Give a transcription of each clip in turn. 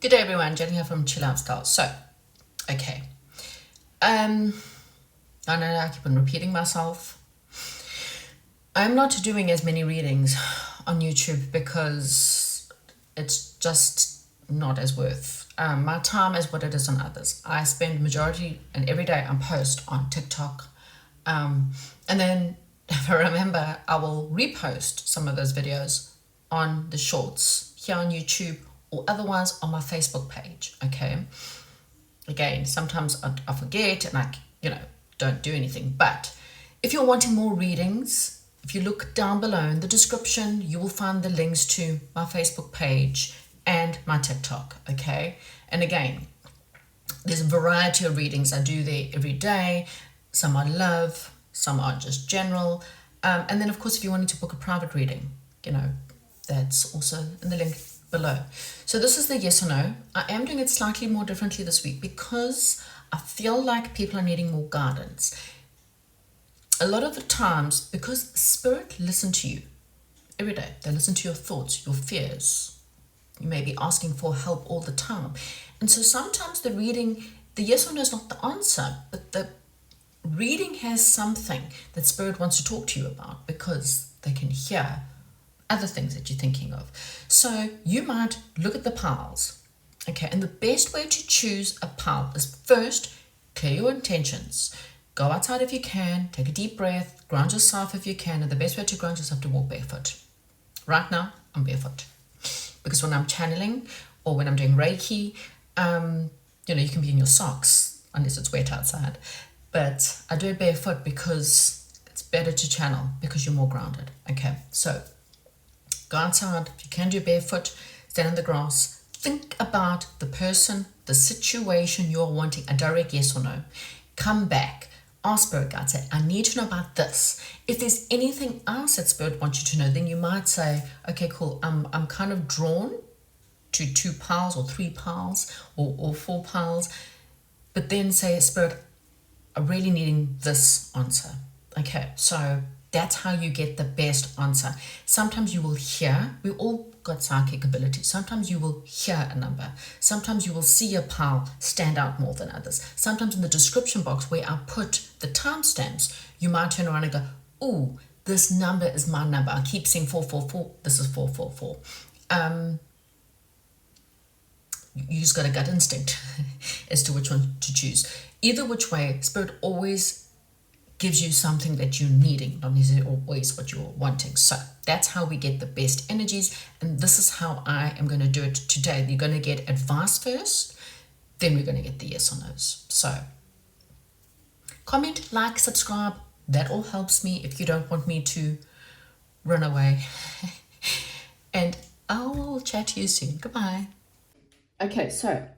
Good day, everyone. Jen here from Chill Lifestyle. So, okay. I know I keep on repeating myself. I'm not doing as many readings on YouTube because it's just not as worth my time as what it is on others. I spend majority and every day I post on TikTok, and then if I remember, I will repost some of those videos on the shorts here on YouTube or otherwise on my Facebook page. Okay. Again, sometimes I forget and I don't do anything. But if you're wanting more readings, if you look down below in the description, you will find the links to my Facebook page and my TikTok. Okay. And again, there's a variety of readings I do there every day. Some I love, some are just general. And then, of course, if you wanted to book a private reading, that's also in the link below. So this is the yes or no. I am doing it slightly more differently this week because I feel like people are needing more guidance. A lot of the times, because Spirit listen to you every day, they listen to your thoughts, your fears. You may be asking for help all the time. And so sometimes the reading, the yes or no is not the answer, but the reading has something that Spirit wants to talk to you about because they can hear other things that you're thinking of. So you might look at the piles. Okay, and the best way to choose a pile is first, clear your intentions. Go outside if you can, take a deep breath, ground yourself if you can, and the best way to ground yourself to walk barefoot. Right now, I'm barefoot. Because when I'm channeling or when I'm doing Reiki, you can be in your socks unless it's wet outside. But I do it barefoot because it's better to channel because you're more grounded. Okay, so go outside. If you can do barefoot, stand in the grass. Think about the person, the situation you're wanting, a direct yes or no. Come back. Ask Spirit Guide, say, I need to know about this. If there's anything else that Spirit wants you to know, then you might say, okay, cool, I'm kind of drawn to 2 piles or 3 piles or 4 piles. But then say, Spirit, I'm really needing this answer. Okay, so that's how you get the best answer. Sometimes you will hear, we all got psychic abilities. Sometimes you will hear a number. Sometimes you will see a pile stand out more than others. Sometimes in the description box where I put the timestamps, you might turn around and go, oh, this number is my number. I keep saying 444. This is 444. You just got a gut instinct as to which one to choose. Either which way, Spirit always gives you something that you're needing, not necessarily always what you're wanting. So that's how we get the best energies, and this is how I am going to do it today. You're going to get advice first, then we're going to get the yes or no's. So comment, like, subscribe. That all helps me if you don't want me to run away. And I'll chat to you soon. Goodbye. Okay, so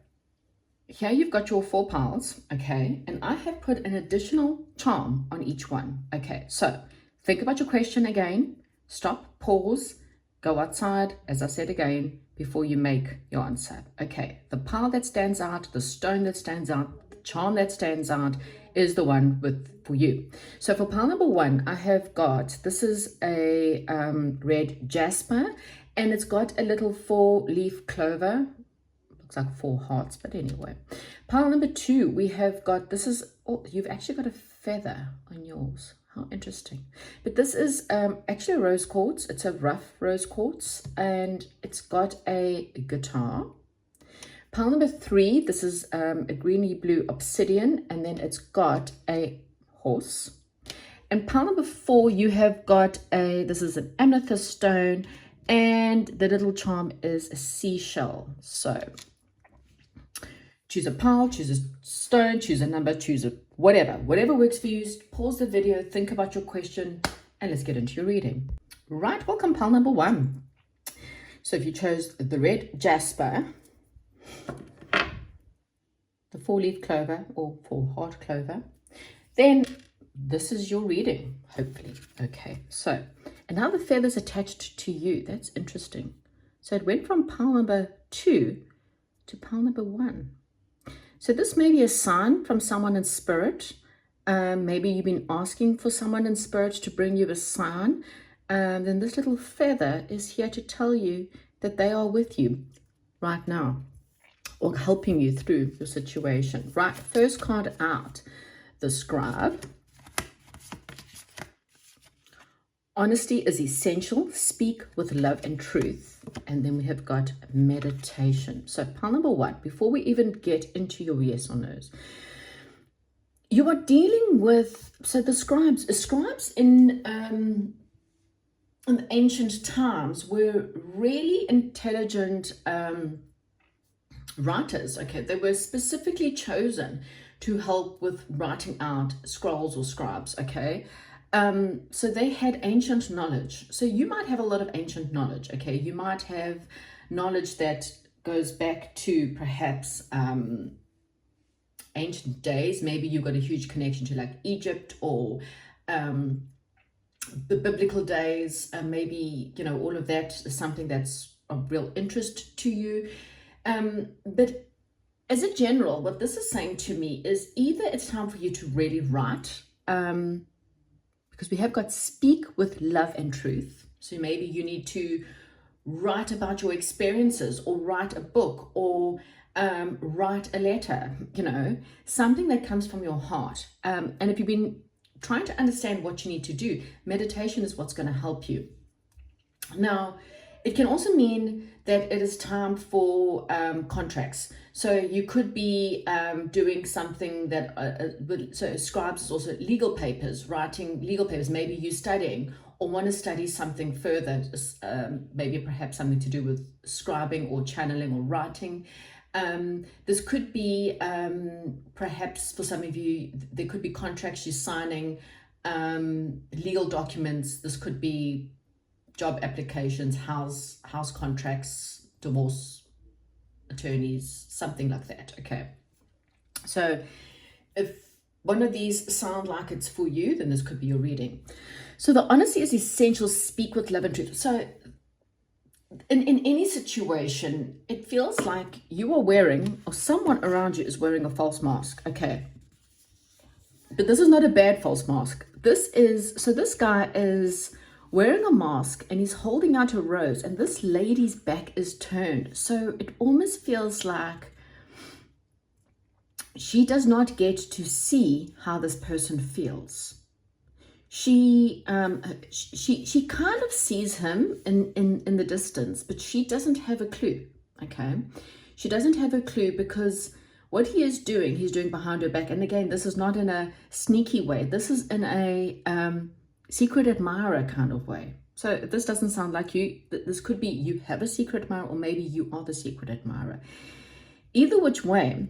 here you've got your 4 piles, okay, and I have put an additional charm on each one. Okay, so think about your question again, stop, pause, go outside, as I said again, before you make your answer. Okay, the pile that stands out, the stone that stands out, the charm that stands out is the one for you. So for pile number 1, I have got, this is a red jasper, and it's got a little 4-leaf clover. Looks like 4 hearts, but anyway. Pile number 2, we have got, this is, oh, you've actually got a feather on yours. How interesting. But this is actually a rose quartz. It's a rough rose quartz, and it's got a guitar. Pile number 3, this is a greeny blue obsidian, and then it's got a horse. And pile number 4, you have got this is an amethyst stone, and the little charm is a seashell. So choose a pile, choose a stone, choose a number, choose a whatever works for you. Pause the video, think about your question, and let's get into your reading. Right, welcome pile number 1. So if you chose the red jasper, the 4-leaf clover or 4-heart clover, then this is your reading, hopefully. Okay, so, and now the feather's attached to you. That's interesting. So it went from pile number 2 to pile number 1. So this may be a sign from someone in spirit. Maybe you've been asking for someone in spirit to bring you a sign. Then this little feather is here to tell you that they are with you right now. or helping you through your situation. Right, first card out, the Scribe. Honesty is essential. Speak with love and truth. And then we have got meditation. So pile number one, before we even get into your yes or no's, you are dealing with, so the scribes in ancient times were really intelligent writers. Okay, they were specifically chosen to help with writing out scrolls or scribes. Okay, so they had ancient knowledge. So you might have a lot of ancient knowledge. Okay, you might have knowledge that goes back to perhaps ancient days. Maybe you've got a huge connection to like Egypt or the biblical days. Maybe, you know, all of that is something that's of real interest to you. But as a general, what this is saying to me is either it's time for you to really write, because we have got speak with love and truth. So maybe you need to write about your experiences, or write a book, or write a letter, you know, something that comes from your heart. And if you've been trying to understand what you need to do, meditation is what's going to help you. Now, it can also mean that it is time for contracts. So you could be doing something that, so scribes is also legal papers, writing legal papers. Maybe you're studying or want to study something further, maybe perhaps something to do with scribing or channeling or writing. This could be, perhaps for some of you, there could be contracts you're signing, legal documents. This could be job applications, house contracts, divorce attorneys, something like that. Okay. So if one of these sound like it's for you, then this could be your reading. So the honesty is essential. Speak with love and truth. So in any situation, it feels like you are wearing, or someone around you is wearing, a false mask. Okay. But this is not a bad false mask. This guy is wearing a mask and he's holding out a rose, and this lady's back is turned. So it almost feels like she does not get to see how this person feels. She kind of sees him in the distance, but she doesn't have a clue. Okay, she doesn't have a clue, because what he is doing, he's doing behind her back. And again, this is not in a sneaky way. This is in a secret admirer kind of way. So this doesn't sound like you. This could be you have a secret admirer, or maybe you are the secret admirer. Either which way,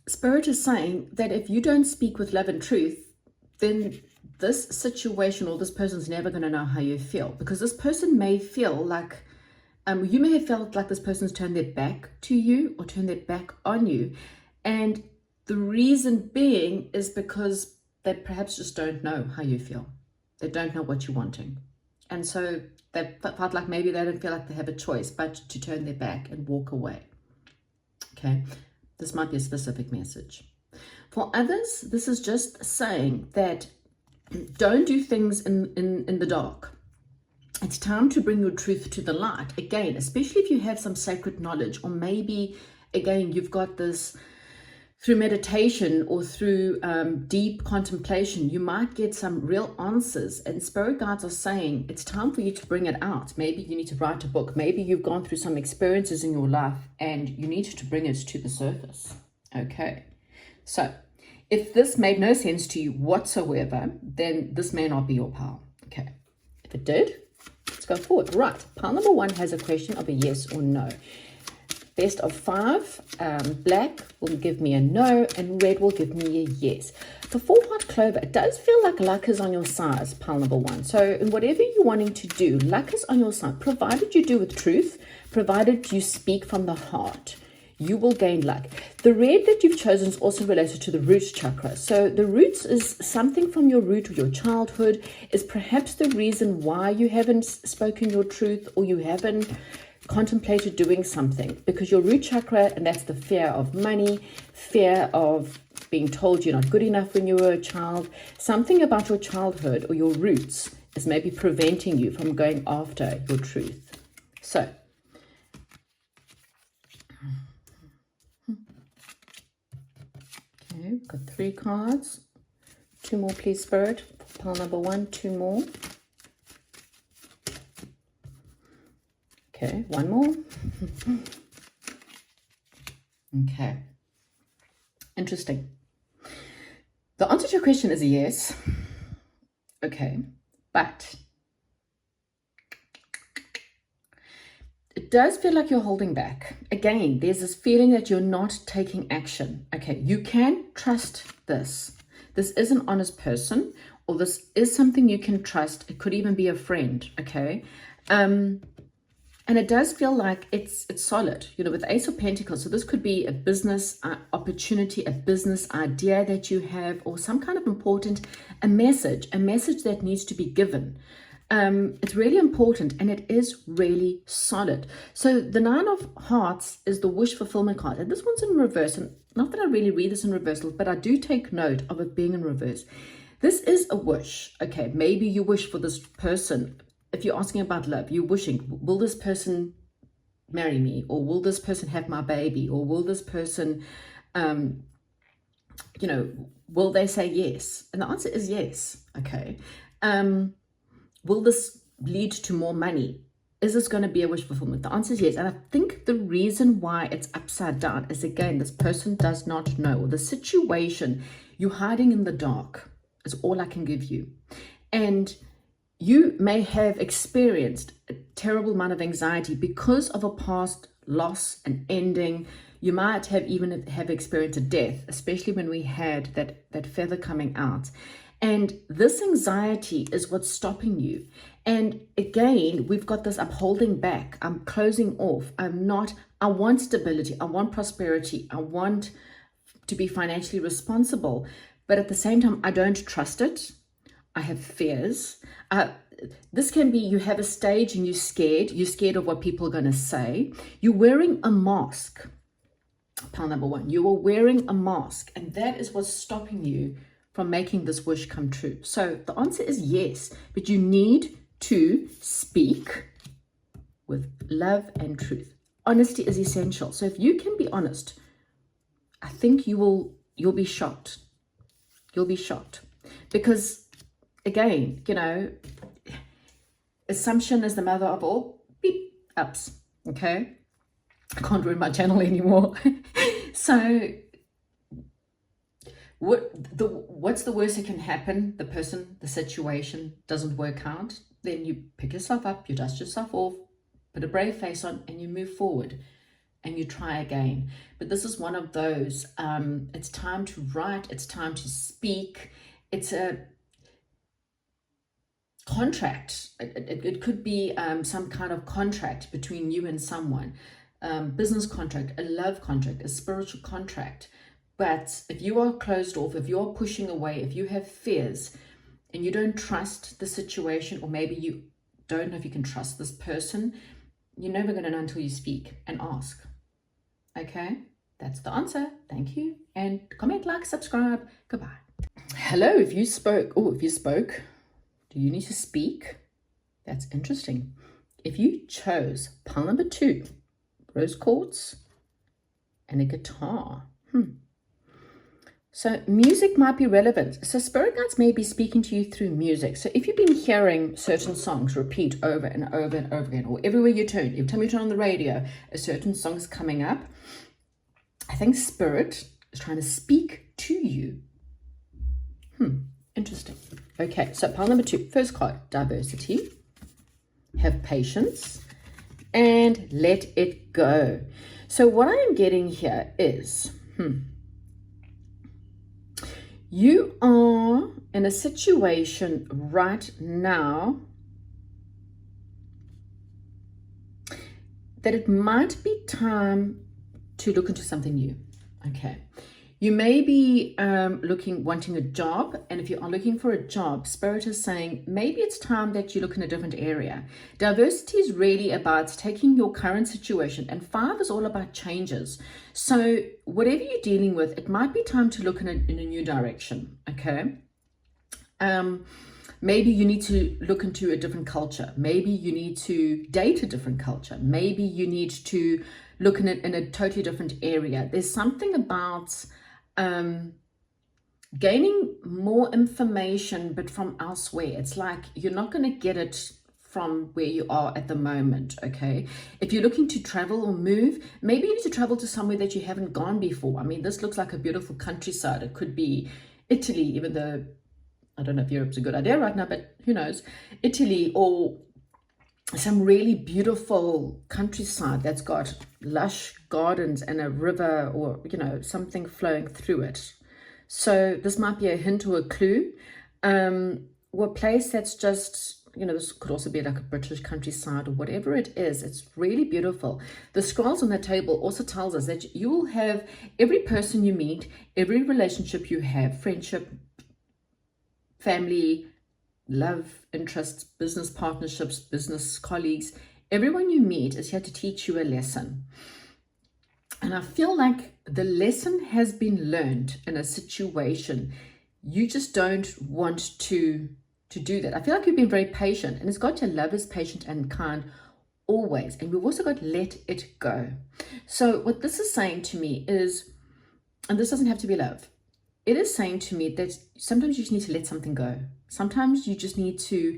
Spirit is saying that if you don't speak with love and truth, then this situation or this person's never going to know how you feel, because this person may feel like, you may have felt like this person's turned their back to you or turned their back on you. And the reason being is because they perhaps just don't know how you feel. They don't know what you're wanting. And so they felt like maybe they don't feel like they have a choice but to turn their back and walk away. Okay, this might be a specific message. For others, this is just saying that don't do things in the dark. It's time to bring your truth to the light. Again, especially if you have some sacred knowledge, or maybe, again, you've got this through meditation or through deep contemplation, you might get some real answers. And spirit guides are saying it's time for you to bring it out. Maybe you need to write a book. Maybe you've gone through some experiences in your life and you need to bring it to the surface. Okay. So if this made no sense to you whatsoever, then this may not be your pile. Okay. If it did, let's go forward. Right. Pile number one has a question of a yes or no. Best of 5, black will give me a no, and red will give me a yes. For 4-heart clover, it does feel like luck is on your side, pile number 1. So in whatever you're wanting to do, luck is on your side, provided you do with truth, provided you speak from the heart. You will gain luck. The red that you've chosen is also related to the root chakra. So the roots is something from your root or your childhood, is perhaps the reason why you haven't spoken your truth, or you haven't contemplated doing something, because your root chakra, and that's the fear of money, fear of being told you're not good enough when you were a child, something about your childhood or your roots is maybe preventing you from going after your truth. So Okay, got 3 cards. 2 more, please, Spirit. Pile number 1, 2 more. Okay, 1 more. Okay. Interesting. The answer to your question is a yes. Okay, but it does feel like you're holding back. Again, there's this feeling that you're not taking action. Okay, you can trust this. This is an honest person, or this is something you can trust. It could even be a friend, okay? And it does feel like it's solid, you know, with Ace of Pentacles. So this could be a business opportunity, a business idea that you have, or some kind of important, a message that needs to be given. It's really important, and it is really solid. So the 9 of Hearts is the wish fulfillment card, and this one's in reverse. And not that I really read this in reversal, but I do take note of it being in reverse. This is a wish. Okay, maybe you wish for this person. If you're asking about love, you're wishing, will this person marry me? Or will this person have my baby? Or will this person, you know, will they say yes? And the answer is yes. Okay. Will this lead to more money? Is this going to be a wish fulfillment? The answer is yes. And I think the reason why it's upside down is, again, this person does not know. The situation, you're hiding in the dark, is all I can give you. And you may have experienced a terrible amount of anxiety because of a past loss and ending. You might have even have experienced a death, especially when we had that feather coming out. And this anxiety is what's stopping you. And again, we've got this, I'm holding back, I'm closing off, I want stability, I want prosperity, I want to be financially responsible. But at the same time, I don't trust it. I have fears. This can be, you have a stage and you're scared of what people are going to say. You're wearing a mask. Pile number 1, you are wearing a mask, and that is what's stopping you from making this wish come true. So the answer is yes, but you need to speak with love and truth. Honesty is essential. So if you can be honest, I think you'll be shocked. You'll be shocked, because again, you know, assumption is the mother of all beep ups. Okay, I can't ruin my channel anymore. So what's the worst that can happen? The situation doesn't work out. Then you pick yourself up, you dust yourself off, put a brave face on, and you move forward and you try again. But this is one of those, it's time to write, it's time to speak. It's a contract. It could be some kind of contract between you and someone, business contract, a love contract, a spiritual contract. But if you are closed off, if you're pushing away, if you have fears and you don't trust the situation, or maybe you don't know if you can trust this person, you're never going to know until you speak and ask. Okay, that's the answer. Thank you. And comment, like, subscribe. Goodbye. Hello, if you spoke, do you need to speak? That's interesting. If you chose pile number 2, rose quartz and a guitar. So music might be relevant. So spirit guides may be speaking to you through music. So if you've been hearing certain songs repeat over and over and over again, or everywhere you turn, every time you turn on the radio, a certain song's coming up, I think spirit is trying to speak to you. Interesting. Okay, so pile number 2, first card, diversity. Have patience and let it go. So what I am getting here is, you are in a situation right now that it might be time to look into something new. Okay. You may be wanting a job, and if you are looking for a job, Spirit is saying maybe it's time that you look in a different area. Diversity is really about taking your current situation, and 5 is all about changes. So whatever you're dealing with, it might be time to look in a new direction, okay? Maybe you need to look into a different culture. Maybe you need to date a different culture. Maybe you need to look in a totally different area. There's something about gaining more information, but from elsewhere. It's like you're not going to get it from where you are at the moment, okay? If you're looking to travel or move, maybe you need to travel to somewhere that you haven't gone before. I mean, this looks like a beautiful countryside. It could be Italy, even though I don't know if Europe's a good idea right now, but who knows? Italy, or some really beautiful countryside that's got lush gardens and a river, or, you know, something flowing through it. So this might be a hint or a clue. Or a place that's just, you know, this could also be like a British countryside or whatever it is. It's really beautiful. The scrolls on the table also tells us that you will have every person you meet, every relationship you have, friendship, family, love, interests, business partnerships, business colleagues, everyone you meet is here to teach you a lesson. And I feel like the lesson has been learned in a situation. You just don't want to do that. I feel like you've been very patient, and it's got your love is patient and kind always. And we've also got let it go. So what this is saying to me is, and this doesn't have to be love, it is saying to me that sometimes you just need to let something go. Sometimes you just need to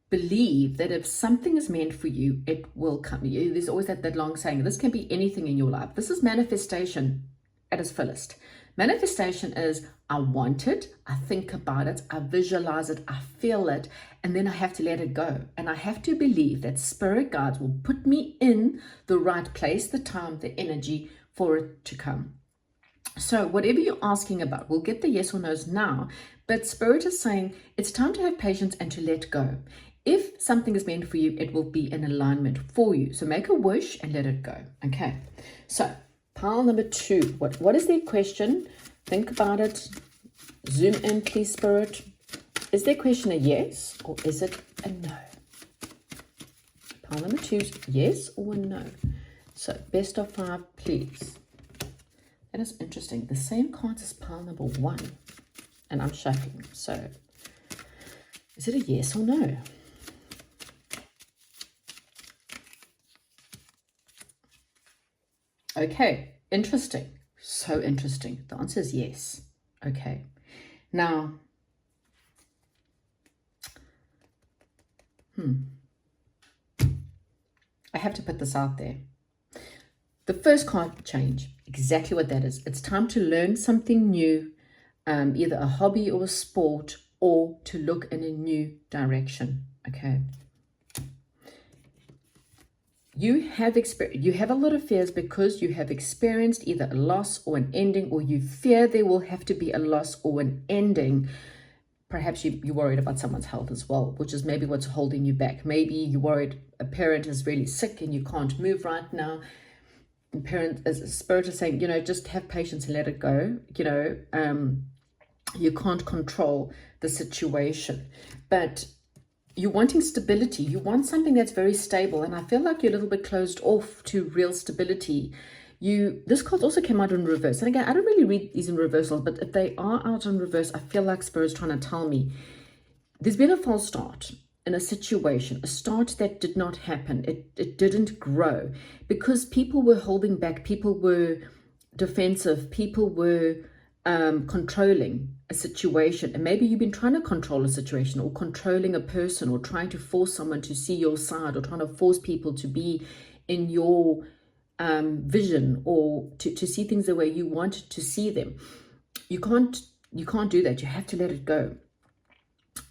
believe that if something is meant for you, it will come. There's always that long saying, this can be anything in your life. This is manifestation at its fullest. Manifestation is, I want it, I think about it, I visualize it, I feel it, and then I have to let it go. And I have to believe that spirit guides will put me in the right place, the time, the energy for it to come. So whatever you're asking about, we'll get the yes or no's now, but spirit is saying it's time to have patience and to let go. If something is meant for you, it will be in alignment for you. So make a wish and let it go. Okay. So pile number 2. What is their question? Think about it. Zoom in, please, spirit. Is their question a yes or is it a no? Pile number 2 is yes or no. So best of 5, please. That is interesting. The same cards as pile number 1. And I'm shuffling. So is it a yes or no? Okay, interesting. So interesting. The answer is yes. Okay. Now, I have to put this out there. The first card change, exactly what that is. It's time to learn something new, either a hobby or a sport, or to look in a new direction. Okay. You have a lot of fears because you have experienced either a loss or an ending, or you fear there will have to be a loss or an ending. Perhaps you're worried about someone's health as well, which is maybe what's holding you back. Maybe you're worried a parent is really sick and you can't move right now. Parent, as a spirit is saying, you know, just have patience and let it go. You know, you can't control the situation, but you're wanting stability. You want something that's very stable, and I feel like you're a little bit closed off to real stability. This card also came out in reverse, and again, I don't really read these in reversals, but if they are out in reverse, I feel like spirit's trying to tell me there's been a false start in a situation, a start that did not happen. It didn't grow because people were holding back, people were defensive, people were controlling a situation. And maybe you've been trying to control a situation, or controlling a person, or trying to force someone to see your side, or trying to force people to be in your vision, or to see things the way you want to see them. You can't do that. You have to let it go.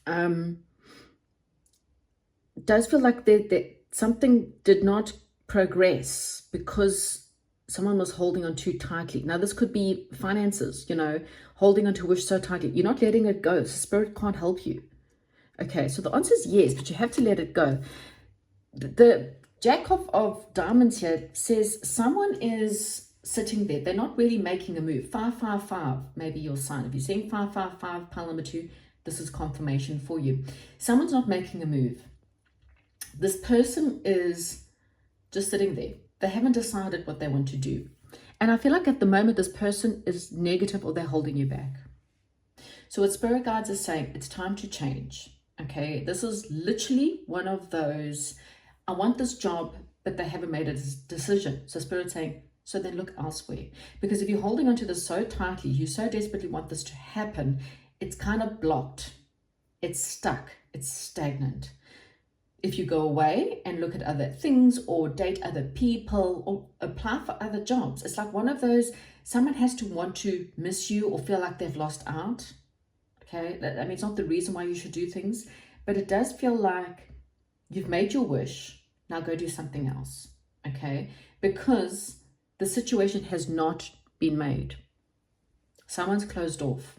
It does feel like that something did not progress because someone was holding on too tightly. Now, this could be finances, you know, holding on to wish so tightly. You're not letting it go. So spirit can't help you. Okay, so the answer is yes, but you have to let it go. The Jack of Diamonds here says someone is sitting there. They're not really making a move. 555, maybe your sign. If you're saying 555, pile number 2, this is confirmation for you. Someone's not making a move. This person is just sitting there. They haven't decided what they want to do. And I feel like at the moment, this person is negative, or they're holding you back. So what spirit guides are saying, it's time to change. Okay, this is literally one of those, I want this job, but they haven't made a decision. So spirit's saying, So then look elsewhere. Because if you're holding on to this so tightly, you so desperately want this to happen, it's kind of blocked. It's stuck. It's stagnant. If you go away and look at other things or date other people or apply for other jobs, it's like one of those, someone has to want to miss you or feel like they've lost out. Okay, I mean, it's not the reason why you should do things, but it does feel like you've made your wish. Now go do something else. Okay, because the situation has not been made. Someone's closed off.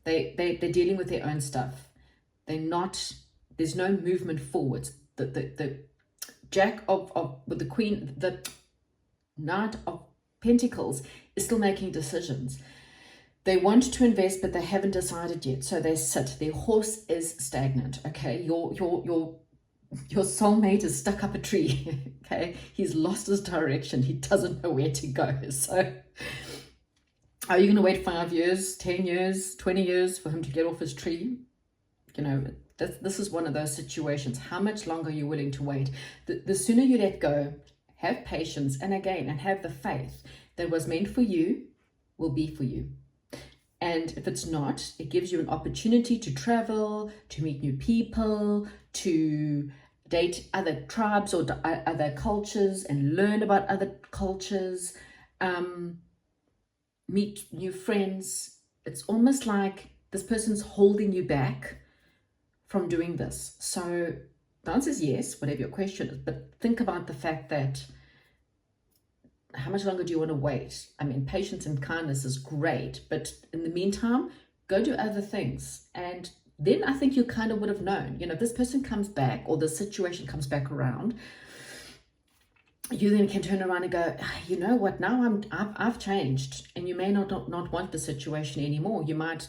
They're dealing with their own stuff. There's no movement forwards. The Jack with the Queen, the Knight of Pentacles is still making decisions. They want to invest, but they haven't decided yet. So they sit. Their horse is stagnant. Okay, your soulmate is stuck up a tree. Okay, he's lost his direction. He doesn't know where to go. So are you going to wait 5 years, 10 years, 20 years for him to get off his tree? You know, this is one of those situations. How much longer are you willing to wait? The sooner you let go, have patience, and have the faith that what's meant for you will be for you. And if it's not, it gives you an opportunity to travel, to meet new people, to date other tribes or other cultures and learn about other cultures, meet new friends. It's almost like this person's holding you back from doing this. So the answer is yes, whatever your question is, but think about the fact that how much longer do you want to wait? I mean, patience and kindness is great, but in the meantime, go do other things. And then I think you kind of would have known, if this person comes back or the situation comes back around, you then can turn around and go, you know what, now I've changed, and you may not want the situation anymore. You might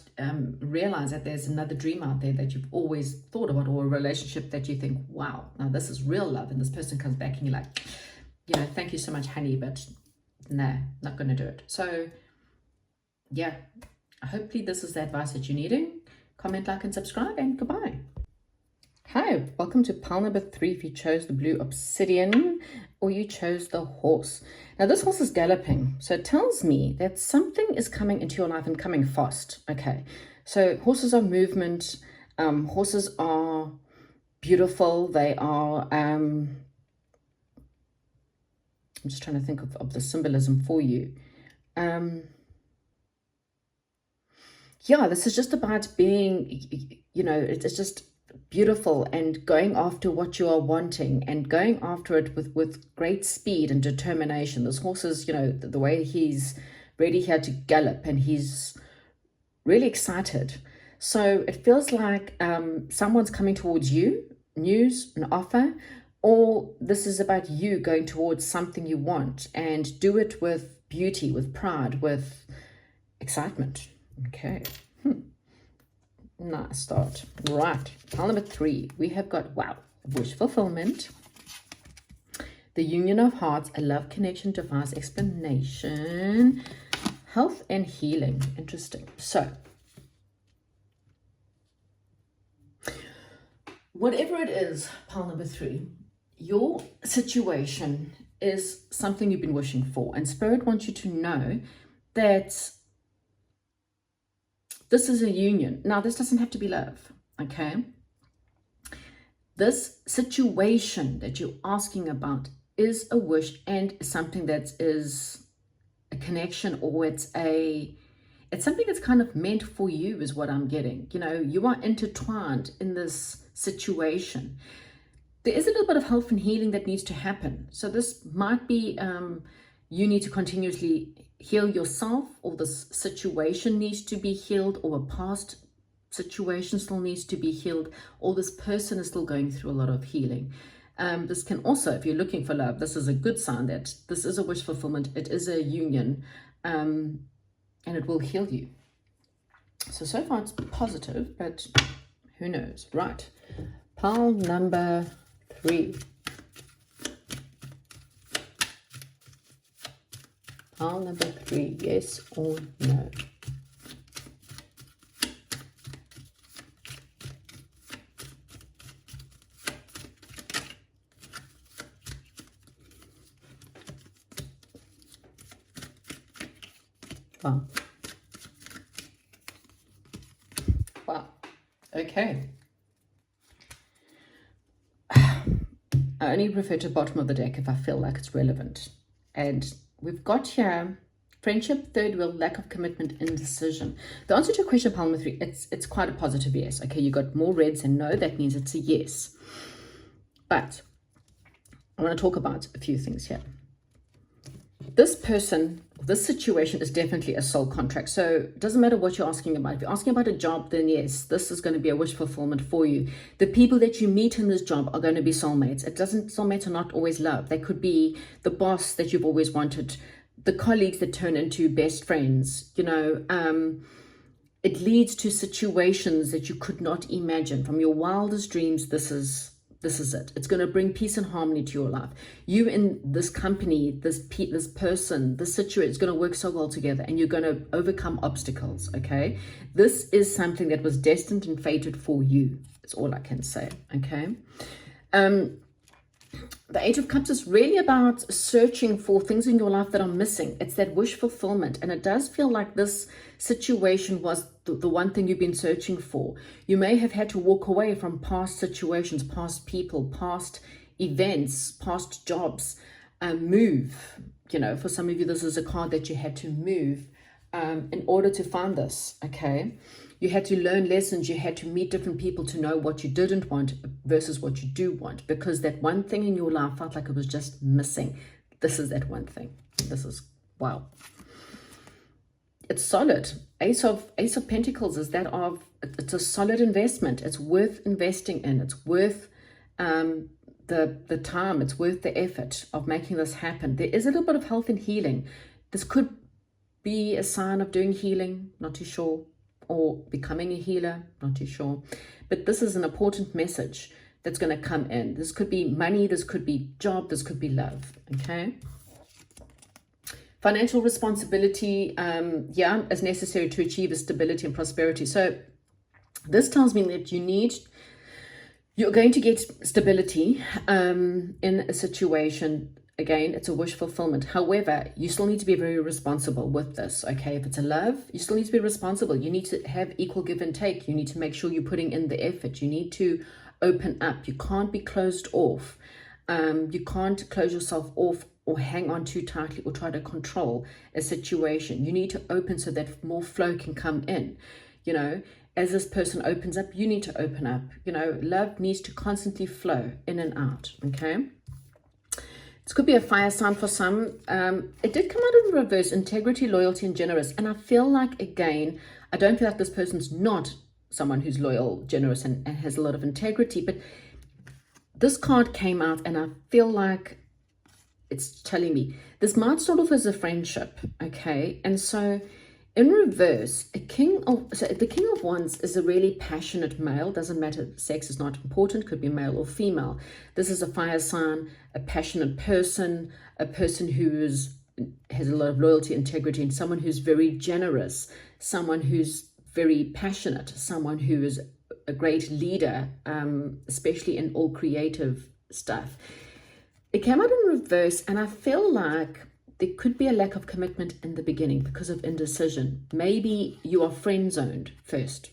realize that there's another dream out there that you've always thought about, or a relationship that you think, wow, now this is real love, and this person comes back and you're like, thank you so much, honey, but nah, not going to do it. So yeah, hopefully this is the advice that you're needing. Comment, like, and subscribe, and goodbye. Hi, welcome to pile number 3 if you chose the blue obsidian or you chose the horse. Now this horse is galloping, so it tells me that something is coming into your life and coming fast. Okay, so horses are movement, horses are beautiful, they are I'm just trying to think of the symbolism for you. Yeah, this is just about being, it's just beautiful and going after what you are wanting and going after it with great speed and determination. This horse is, the way he's ready here to gallop, and he's really excited. So it feels like someone's coming towards you, news, an offer, or this is about you going towards something you want, and do it with beauty, with pride, with excitement. Okay. Nice start. Right. Pile number 3. We have got, wow, wish fulfillment, the union of hearts, a love connection, defies explanation, health and healing. Interesting. So whatever it is, pile number 3, your situation is something you've been wishing for, and Spirit wants you to know that this is a union. Now, this doesn't have to be love, okay? This situation that you're asking about is a wish and something that is a connection, or it's something that's kind of meant for you, is what I'm getting. You are intertwined in this situation. There is a little bit of health and healing that needs to happen. So this might be you need to continuously heal yourself, or this situation needs to be healed, or a past situation still needs to be healed, or this person is still going through a lot of healing. This can also, if you're looking for love, this is a good sign that this is a wish fulfillment. It is a union, and it will heal you. So far it's positive, but who knows? Right. Pile number 3. Pile number 3, yes or no? Wow. Wow. Okay. I only refer to the bottom of the deck if I feel like it's relevant. And we've got here friendship, third wheel, lack of commitment, indecision. The answer to question pile number 3, it's quite a positive yes. Okay, you got more reds than no. That means it's a yes. But I want to talk about a few things here. This person, this situation is definitely a soul contract. So it doesn't matter what you're asking about. If you're asking about a job, then yes, this is going to be a wish fulfillment for you. The people that you meet in this job are going to be soulmates. Soulmates are not always love. They could be the boss that you've always wanted, the colleagues that turn into best friends. It leads to situations that you could not imagine. From your wildest dreams, this is it. It's going to bring peace and harmony to your life. You in this company, this person, this situation is going to work so well together, and you're going to overcome obstacles, okay? This is something that was destined and fated for you. That's all I can say, okay? The Eight of Cups is really about searching for things in your life that are missing. It's that wish fulfillment. And it does feel like this situation was the one thing you've been searching for. You may have had to walk away from past situations, past people, past events, past jobs, move. For some of you, this is a card that you had to move in order to find this, okay? You had to learn lessons. You had to meet different people to know what you didn't want versus what you do want, because that one thing in your life felt like it was just missing. This is that one thing. This is, wow. It's solid. Ace of Pentacles is that of, it's a solid investment. It's worth investing in. It's worth the time. It's worth the effort of making this happen. There is a little bit of health and healing. This could be a sign of doing healing, not too sure, or becoming a healer, not too sure. But this is an important message that's going to come in. This could be money, this could be job, this could be love, okay? Financial responsibility, is necessary to achieve a stability and prosperity. So this tells me that you're going to get stability in a situation. Again, it's a wish fulfillment. However, you still need to be very responsible with this, okay? If it's a love, you still need to be responsible. You need to have equal give and take. You need to make sure you're putting in the effort. You need to open up. You can't be closed off. You can't close yourself off or hang on too tightly or try to control a situation. You need to open so that more flow can come in. As this person opens up, you need to open up. Love needs to constantly flow in and out, okay? This could be a fire sign for some. It did come out in reverse, integrity, loyalty, and generous. And I feel like, again, I don't feel like this person's not someone who's loyal, generous, and has a lot of integrity. But this card came out, and I feel like it's telling me this might start off as a friendship, okay? And so in reverse, the King of Wands is a really passionate male. Doesn't matter, sex is not important, could be male or female. This is a fire sign, a passionate person, a person who has a lot of loyalty, integrity, and someone who's very generous, someone who's very passionate, someone who is a great leader, especially in all creative stuff. It came out in reverse, and I feel like there could be a lack of commitment in the beginning because of indecision. Maybe you are friend zoned first,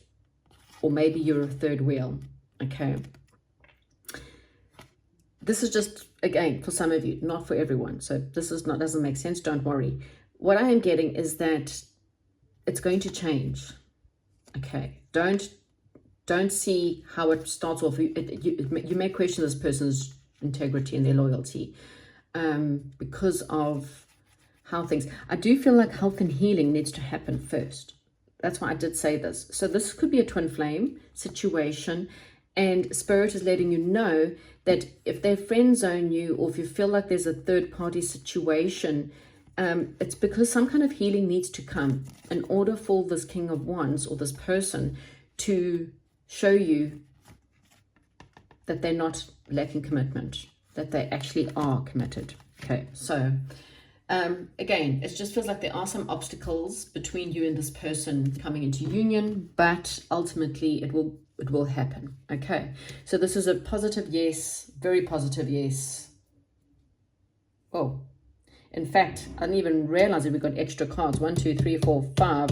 or maybe you're a third wheel, okay? This is just, again, for some of you, not for everyone. So this is not, doesn't make sense, don't worry. What I am getting is that it's going to change, okay? Don't see how it starts off. You may question this person's integrity and their loyalty because of how things, I do feel like health and healing needs to happen first. That's why I did say this. So this could be a twin flame situation, and Spirit is letting you know that if they friend zone you, or if you feel like there's a third party situation, it's because some kind of healing needs to come in order for this King of Wands or this person to show you that they're not lacking commitment, that they actually are committed. Okay, so again, it just feels like there are some obstacles between you and this person coming into union, but ultimately it will happen. Okay, so this is a positive yes, very positive yes. Oh, In fact, I didn't even realize that we got extra cards. 1, 2, 3, 4, 5.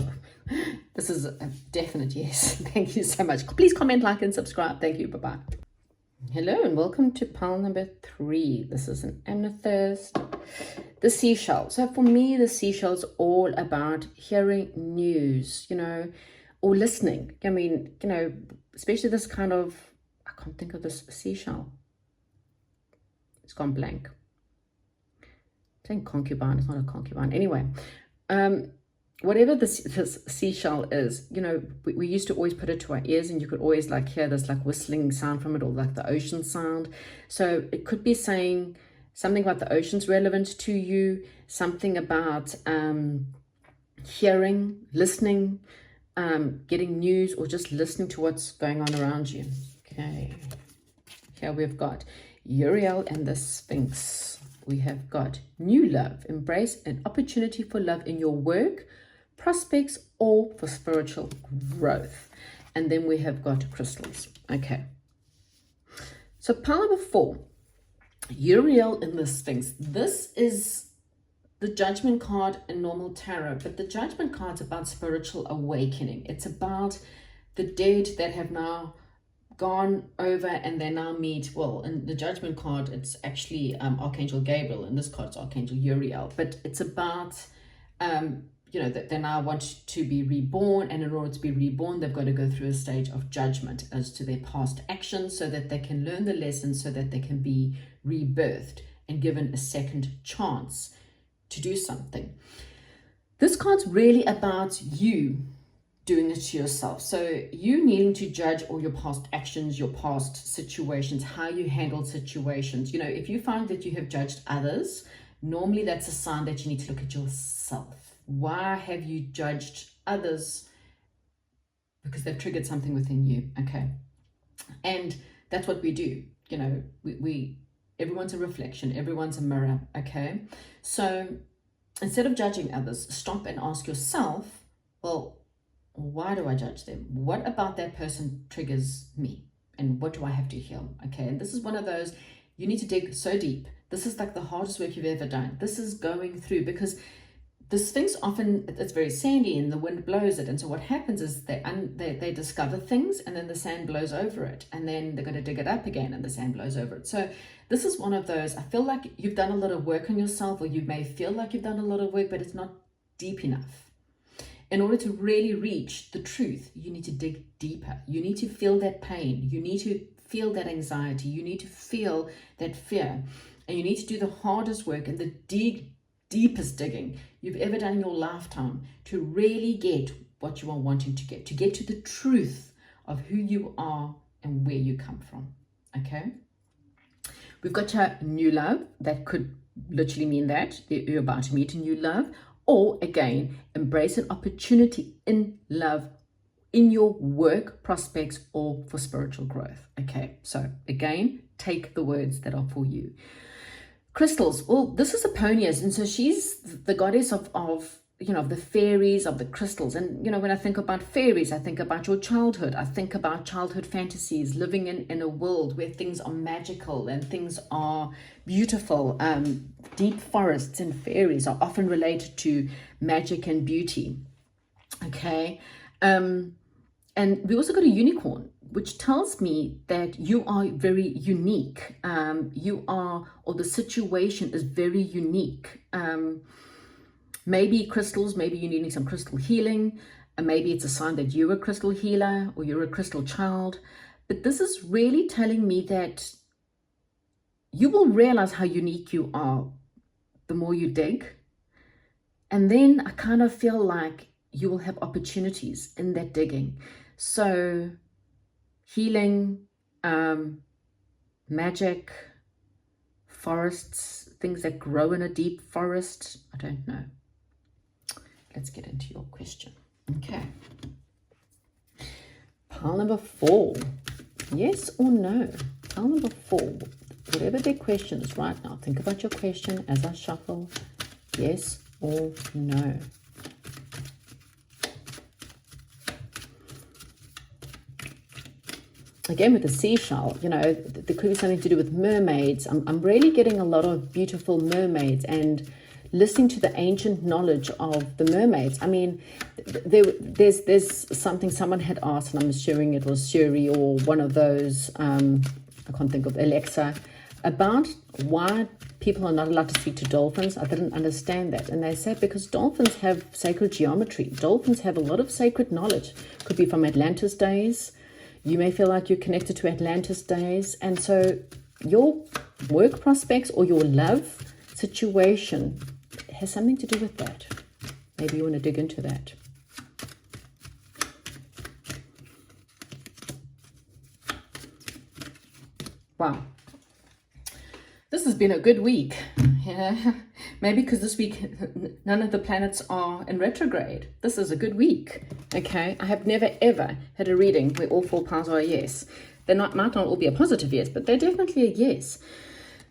This is a definite yes. Thank you so much. Please comment, like, and subscribe. Thank you. Bye-bye. Hello and welcome to pile number 3. This is an amethyst. The seashell. So for me, the seashell is all about hearing news, or listening. I mean, especially this kind of, I can't think of this seashell. It's gone blank. I'm saying concubine, it's not a concubine. Anyway, whatever this seashell is, we used to always put it to our ears, and you could always hear this whistling sound from it, or the ocean sound. So it could be saying something about the ocean's relevant to you, something about hearing, listening, getting news, or just listening to what's going on around you. Okay, here we've got Uriel and the Sphinx. We have got new love. Embrace an opportunity for love in your work, prospects, or for spiritual growth. And then we have got crystals. Okay. So pile number 4, Uriel in the Sphinx. This is the Judgment card in normal tarot, but the Judgment card's about spiritual awakening. It's about the dead that have now gone over and they now meet, well, in the Judgment card it's actually Archangel Gabriel, and this card's Archangel Uriel, but it's about that they now want to be reborn, and in order to be reborn they've got to go through a stage of judgment as to their past actions, so that they can learn the lessons, so that they can be rebirthed and given a second chance to do something. This card's really about you doing it to yourself. So you needing to judge all your past actions, your past situations, how you handled situations. If you find that you have judged others, normally that's a sign that you need to look at yourself. Why have you judged others? Because they've triggered something within you. Okay. And that's what we do. We everyone's a reflection, everyone's a mirror. Okay. So instead of judging others, stop and ask yourself, well, why do I judge them? What about that person triggers me? And what do I have to heal? Okay, and this is one of those, you need to dig so deep. This is the hardest work you've ever done. This is going through, because the Sphinx often, it's very sandy and the wind blows it. And so what happens is they discover things, and then the sand blows over it. And then they're going to dig it up again and the sand blows over it. So this is one of those, I feel like you've done a lot of work on yourself, or you may feel like you've done a lot of work, but it's not deep enough. In order to really reach the truth, you need to dig deeper. You need to feel that pain. You need to feel that anxiety. You need to feel that fear. And you need to do the hardest work and the deepest digging you've ever done in your lifetime to really get what you are wanting to get to the truth of who you are and where you come from. Okay? We've got your new love. That could literally mean that you're about to meet a new love. Or again, embrace an opportunity in love, in your work, prospects, or for spiritual growth. Okay, so again, take the words that are for you. Crystals. Well, this is Aponius, and so she's the goddess of the fairies, of the crystals. And when I think about fairies, I think about your childhood. I think about childhood fantasies, living in a world where things are magical and things are beautiful. Deep forests and fairies are often related to magic and beauty. Okay. And we also got a unicorn, which tells me that you are very unique. Or the situation is very unique. Maybe crystals, maybe you're needing some crystal healing, and maybe it's a sign that you're a crystal healer or you're a crystal child. But this is really telling me that you will realize how unique you are the more you dig. And then I kind of feel like you will have opportunities in that digging. So healing, magic, forests, things that grow in a deep forest. I don't know. Let's get into your question. Okay. Pile number 4. Yes or no? Pile number 4. Whatever their question is right now, think about your question as I shuffle. Yes or no? Again, with the seashell, there could be something to do with mermaids. I'm really getting a lot of beautiful mermaids and listening to the ancient knowledge of the mermaids. I mean, there's something someone had asked, and I'm assuming it was Siri or one of those, I can't think of, Alexa, about why people are not allowed to speak to dolphins. I didn't understand that. And they said because dolphins have sacred geometry. Dolphins have a lot of sacred knowledge. Could be from Atlantis days. You may feel like you're connected to Atlantis days. And so your work prospects or your love situation has something to do with that. Maybe you want to dig into that. Wow. This has been a good week. Yeah. Maybe because this week none of the planets are in retrograde. This is a good week. Okay. I have never ever had a reading where all 4 piles are a yes. They might not all be a positive yes, but they're definitely a yes.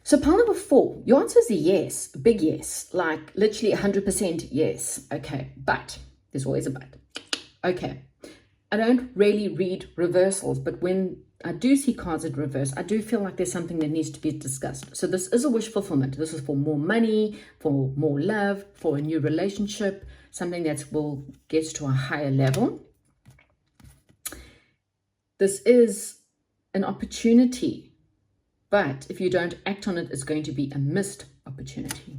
So pile number 4, your answer is a yes, a big yes, like literally 100% yes. Okay, but there's always a but. Okay, I don't really read reversals, but when I do see cards in reverse, I do feel like there's something that needs to be discussed. So this is a wish fulfillment. This is for more money, for more love, for a new relationship, something that will get to a higher level. This is an opportunity. But if you don't act on it, it's going to be a missed opportunity.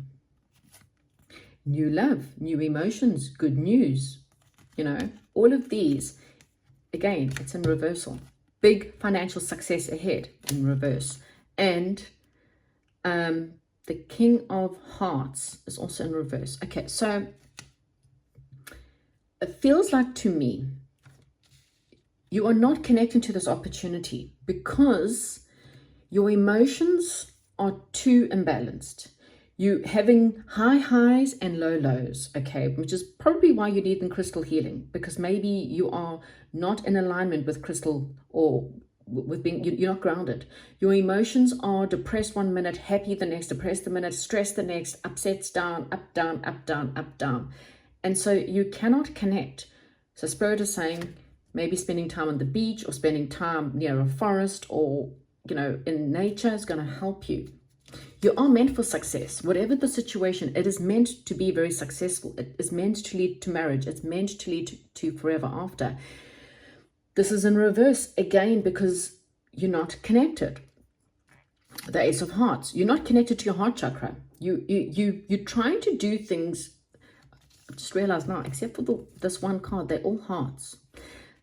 New love, new emotions, good news, all of these, again, it's in reversal. Big financial success ahead in reverse. And the King of Hearts is also in reverse. Okay, so it feels like to me, you are not connecting to this opportunity because your emotions are too imbalanced. You having high highs and low lows, okay, which is probably why you need the crystal healing, because maybe you are not in alignment with crystal or with being, you're not grounded. Your emotions are depressed 1 minute, happy the next, depressed the minute, stressed the next, upsets down, up, down, up, down, up, down. And so you cannot connect. So Spirit is saying maybe spending time on the beach or spending time near a forest or in nature is going to help you. You are meant for success. Whatever the situation, it is meant to be very successful. It is meant to lead to marriage. It's meant to lead to forever after. This is in reverse again because you're not connected. The Ace of Hearts. You're not connected to your heart chakra. You're trying to do things. I just realized now, except for this one card, they're all hearts.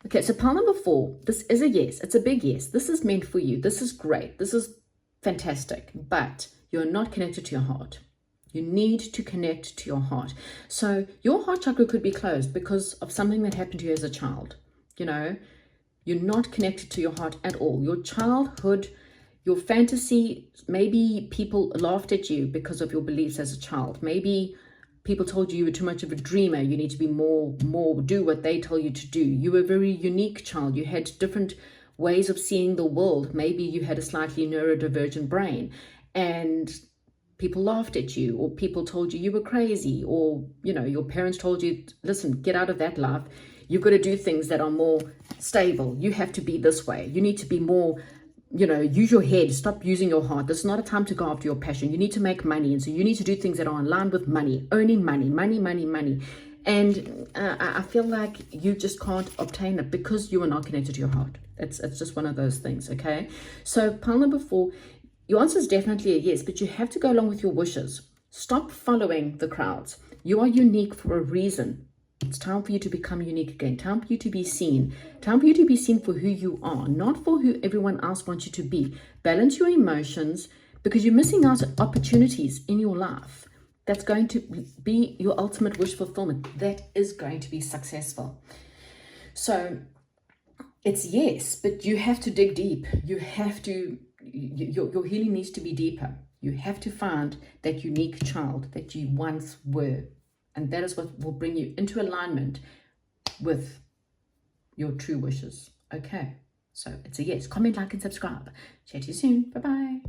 Okay, so pile number 4, this is a yes. It's a big yes. This is meant for you. This is great. This is fantastic. But you're not connected to your heart. You need to connect to your heart. So your heart chakra could be closed because of something that happened to you as a child. You're not connected to your heart at all. Your childhood, your fantasy, maybe people laughed at you because of your beliefs as a child. Maybe people told you were too much of a dreamer. You need to be more, do what they tell you to do. You were a very unique child. You had different ways of seeing the world. Maybe you had a slightly neurodivergent brain and people laughed at you, or people told you were crazy, or, your parents told you, listen, get out of that life. You've got to do things that are more stable. You have to be this way. You need to be more, use your head, stop using your heart. This is not a time to go after your passion. You need to make money. And so you need to do things that are in line with money, earning money. And I feel like you just can't obtain it because you are not connected to your heart. It's just one of those things, okay? So pile number 4, your answer is definitely a yes, but you have to go along with your wishes. Stop following the crowds. You are unique for a reason. It's time for you to become unique again. Time for you to be seen. Time for you to be seen for who you are, not for who everyone else wants you to be. Balance your emotions because you're missing out on opportunities in your life. That's going to be your ultimate wish fulfillment. That is going to be successful. So it's yes, but you have to dig deep. You have to, your healing needs to be deeper. You have to find that unique child that you once were. And that is what will bring you into alignment with your true wishes. Okay, so it's a yes. Comment, like, and subscribe. Chat to you soon. Bye-bye.